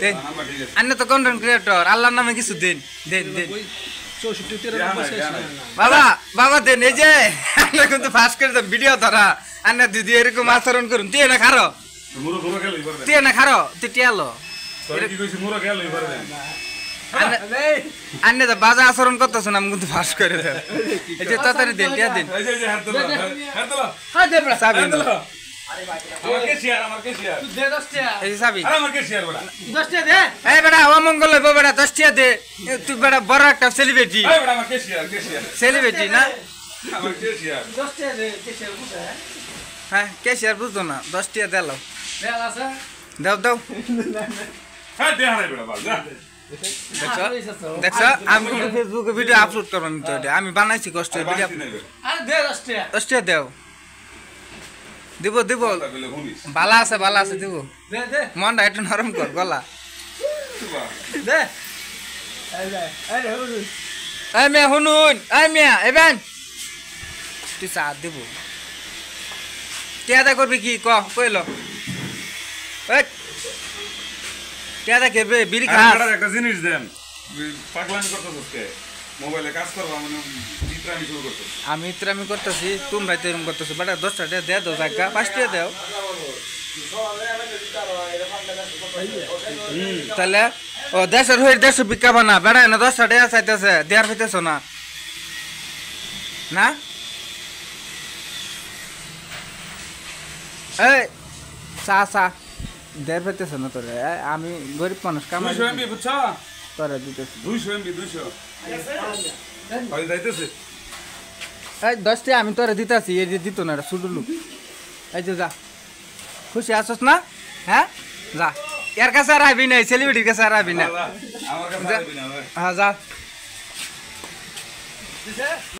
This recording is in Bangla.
দেন আন্নে তো কন্টেন্ট ক্রিয়েটর আল্লাহর নামে কিছু দেন দেন দেন 64 বাবা বাবা দেন এই যে আন্নে কিন্তু ফাস্ট করে দেন ভিডিও ধরা আন্নে দিদি এরকম আচরণ করুন তুই না খারো তুই না খারো তুই টিয়ালো আন্নে তো বাজে আচরণ করতেছ না আমি কিন্তু ফাস্ট করে দেন এই যে তাড়াতাড়ি দেন টিয়া দেন চাবি এই যে চাবি এই বেটা অমঙ্গল হইব বেটা 10 টাকা দে তুই বেটা বড় একটা সেলিব্রিটি সেলিব্রিটি না হ্যাঁ ক্যাশিয়ার বুঝতো না 10 টাকা দেলো দাও দাও দেখছো আমি কিন্তু ফেসবুকে ভিডিও আপলোড করবো তো আমি বানাইছি কষ্ট ভিডিও 10 টাকা দেও দিব দিব বালা আছে দিব মনটা একটু নরম কর গলা এই মেয়ে শুনুন এই মেয়ে এবেন তুই চা দিব কেদা করবি কি কইল কেদা করবে বিড়ি খা একটা জিনিস দেন পাগলামি করতেছিস কে মোবাইলে কাজ করবা মানে ইত্রামি শুরু করতেছ আমি ইত্রামি করতেছি তোমরা তো এরকম করতেছো বেটা 10 টাকা দে দাও জায়গা 5 টাকা দাও তাহলে ও দেশের হয়ে 150 বিকাবা না বেটা না 10 টাকা চাইতেছে দেয়ার হইতেছ না না এই চা দেয়ার হইতেছ না তোরে আমি গরিব মানুষ কামাই 200 এমবি বুঝছো তোরে দিতেছি 200 এমবি 200 হয় যাইতেছে এই 10 টাকা আমি তোরে দিতেছি এই যে দিত না এটা শুধু লুক এই যে যা খুশি আছস না হ্যাঁ যা এর কাছে আর আইবি না সেলিব্রিটির কাছে আর আইবি না আমার কাছে আইবি না হ্যাঁ যা